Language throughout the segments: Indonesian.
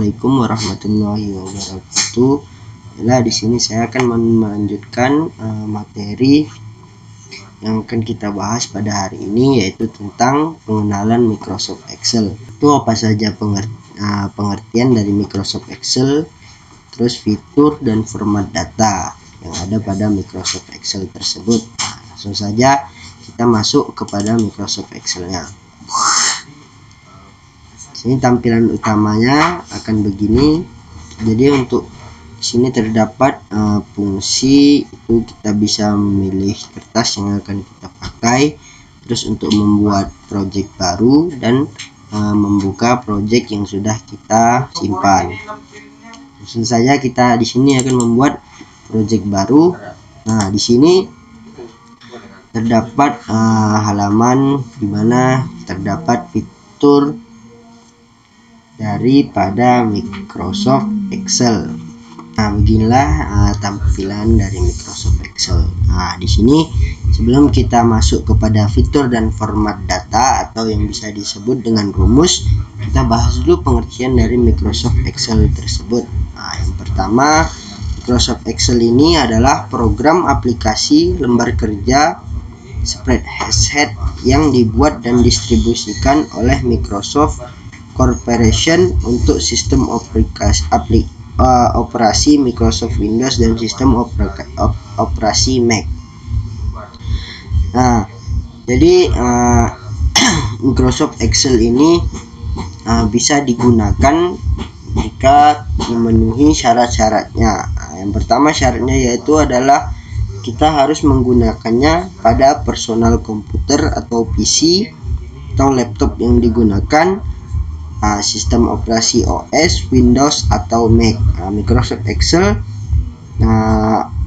Assalamualaikum warahmatullahi wabarakatuh. Nah, di sini saya akan melanjutkan materi yang akan kita bahas pada hari ini, yaitu tentang pengenalan Microsoft Excel. Itu apa saja pengertian dari Microsoft Excel, terus fitur dan format data yang ada pada Microsoft Excel tersebut. Langsung saja kita masuk kepada Microsoft Excel-nya. Ini tampilan utamanya akan begini. Jadi untuk sini terdapat fungsi, itu kita bisa memilih kertas yang akan kita pakai, terus untuk membuat project baru dan membuka project yang sudah kita simpan. Langsung saja kita di sini akan membuat project baru. Nah, di sini terdapat halaman di mana terdapat fitur daripada Microsoft Excel. Nah, beginilah tampilan dari Microsoft Excel. Nah, di sini sebelum kita masuk kepada fitur dan format data atau yang bisa disebut dengan rumus, kita bahas dulu pengertian dari Microsoft Excel tersebut. Nah, yang pertama, Microsoft Excel ini adalah program aplikasi lembar kerja spreadsheet yang dibuat dan distribusikan oleh Microsoft Corporation untuk sistem operasi Microsoft Windows dan sistem operasi Mac. Nah, jadi Microsoft Excel ini bisa digunakan jika memenuhi syarat-syaratnya. Yang pertama syaratnya yaitu adalah kita harus menggunakannya pada personal komputer atau PC atau laptop yang digunakan sistem operasi OS, Windows atau Mac. Microsoft Excel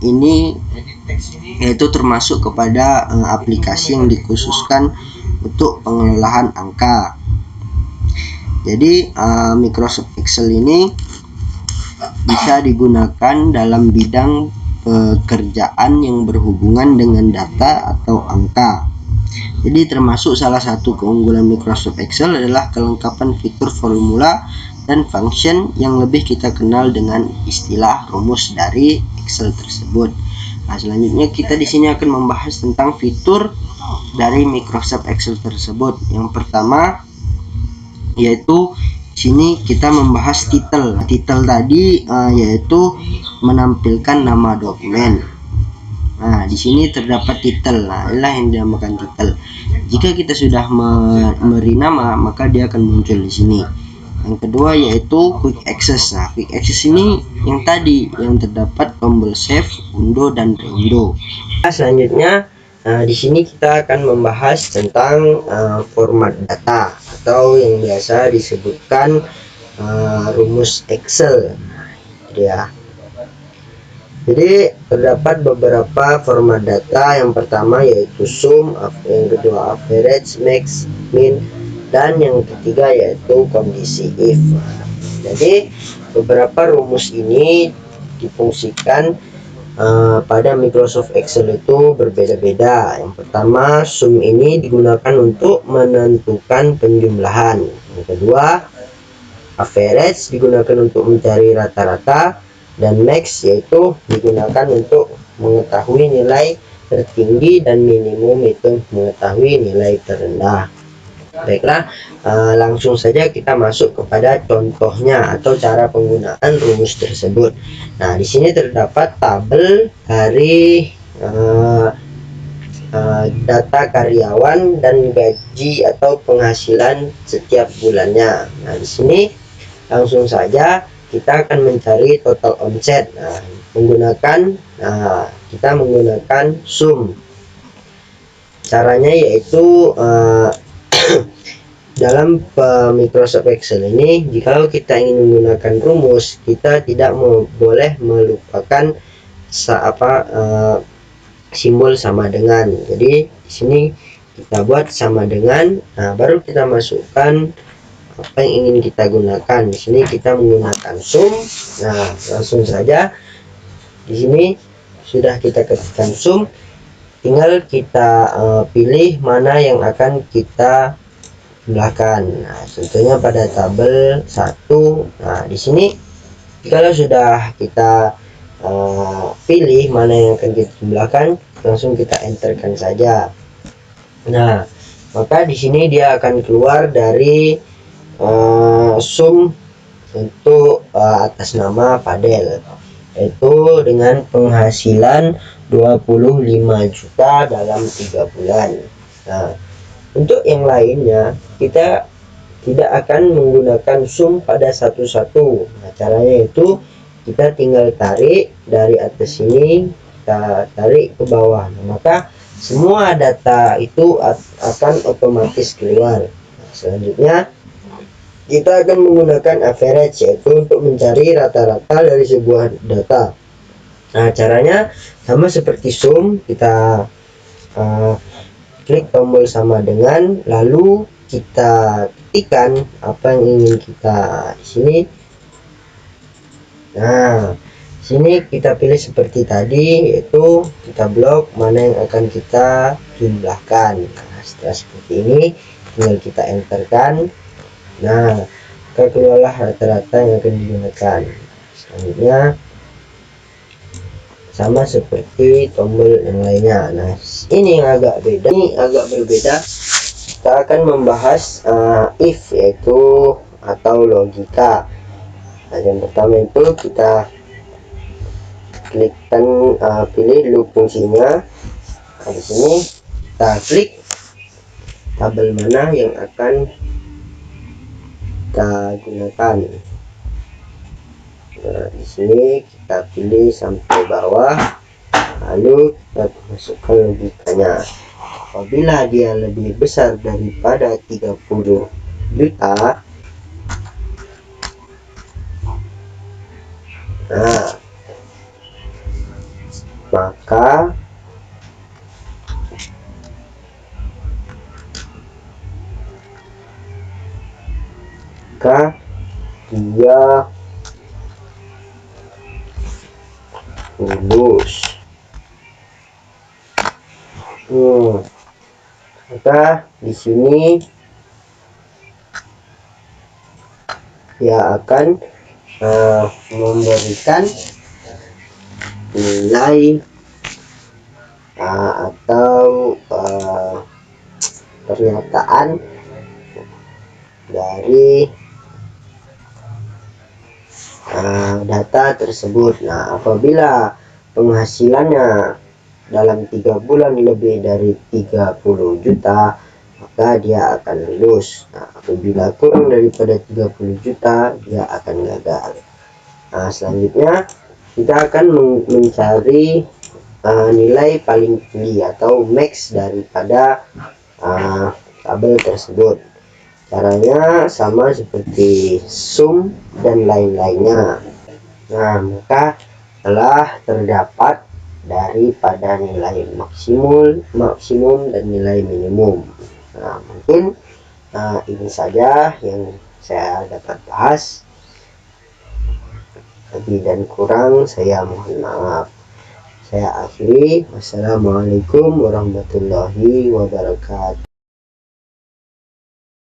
ini yaitu termasuk kepada aplikasi yang dikhususkan untuk pengelolaan angka. Jadi Microsoft Excel ini bisa digunakan dalam bidang pekerjaan yang berhubungan dengan data atau angka. Jadi termasuk salah satu keunggulan Microsoft Excel adalah kelengkapan fitur formula dan function yang lebih kita kenal dengan istilah rumus dari Excel tersebut. Nah, selanjutnya kita di sini akan membahas tentang fitur dari Microsoft Excel tersebut. Yang pertama yaitu sini kita membahas titel. Titel tadi yaitu menampilkan nama dokumen. Nah, di sini terdapat titel. Nah, inilah yang dinamakan titel. Jika kita sudah memberi nama, maka dia akan muncul di sini. Yang kedua yaitu quick access. Nah, quick access ini yang tadi yang terdapat tombol save, undo dan reundo. Nah, selanjutnya di sini kita akan membahas tentang format data atau yang biasa disebutkan rumus Excel. Ya. Jadi terdapat beberapa format data. Yang pertama yaitu sum, yang kedua average, max, min, dan yang ketiga yaitu kondisi if. Jadi beberapa rumus ini difungsikan pada Microsoft Excel itu berbeda-beda. Yang pertama, sum ini digunakan untuk menentukan penjumlahan. Yang kedua, average digunakan untuk mencari rata-rata, dan max yaitu digunakan untuk mengetahui nilai tertinggi, dan minimum itu mengetahui nilai terendah. Baiklah, langsung saja kita masuk kepada contohnya atau cara penggunaan rumus tersebut. Nah, di sini terdapat tabel dari data karyawan dan gaji atau penghasilan setiap bulannya. Nah, di sini langsung saja kita akan mencari total omset. Nah, kita menggunakan sum. Caranya yaitu dalam Microsoft Excel ini, jika kita ingin menggunakan rumus, kita tidak boleh melupakan simbol sama dengan. Jadi di sini kita buat sama dengan, baru kita masukkan apa yang ingin kita gunakan. Di sini kita menggunakan sum. Nah, langsung saja di sini sudah kita ketikkan sum, tinggal kita pilih mana yang akan kita jumlahkan. Nah, contohnya pada tabel 1. Nah, di sini kalau sudah kita pilih mana yang akan kita jumlahkan, langsung kita enterkan saja. Nah, maka di sini dia akan keluar dari sum untuk atas nama Fadel, yaitu dengan penghasilan 25 juta dalam 3 bulan. Nah, untuk yang lainnya kita tidak akan menggunakan sum pada satu-satu. Nah, caranya itu kita tinggal tarik dari atas sini, kita tarik ke bawah. Nah, maka semua data itu akan otomatis keluar. Nah, selanjutnya kita akan menggunakan average, yaitu untuk mencari rata-rata dari sebuah data. Nah, caranya sama seperti sum, kita klik tombol sama dengan, lalu kita ketikkan apa yang ingin kita di sini. Nah, sini kita pilih seperti tadi, yaitu kita blok mana yang akan kita jumlahkan. Nah, setelah seperti ini tinggal kita enterkan. Nah, keluarlah rata-rata yang akan digunakan. Selanjutnya sama seperti tombol yang lainnya. Nah, ini yang agak beda. Ini agak berbeda. Kita akan membahas if, yaitu atau logika. Nah, yang pertama itu kita klikkan, pilih loop fungsinya. Nah, di sini kita klik tabel mana yang akan kita gunakan. Nah, di sini kita pilih sampai bawah, lalu kita masukkan logikanya. Apabila dia lebih besar daripada 30 juta, nah, maka dia lulus. Maka di sini dia akan memberikan nilai atau pernyataan dari data tersebut. Nah, apabila penghasilannya dalam 3 bulan lebih dari 30 juta, maka dia akan lulus. Nah, apabila kurang daripada 30 juta, dia akan gagal. Nah, selanjutnya kita akan mencari nilai paling tinggi atau max daripada tabel tersebut. Caranya sama seperti sum dan lain-lainnya. Nah, maka telah terdapat daripada nilai maksimum dan nilai minimum. Nah, mungkin ini saja yang saya dapat bahas. Lebih dan kurang saya mohon maaf. Saya akhiri. Wassalamualaikum warahmatullahi wabarakatuh.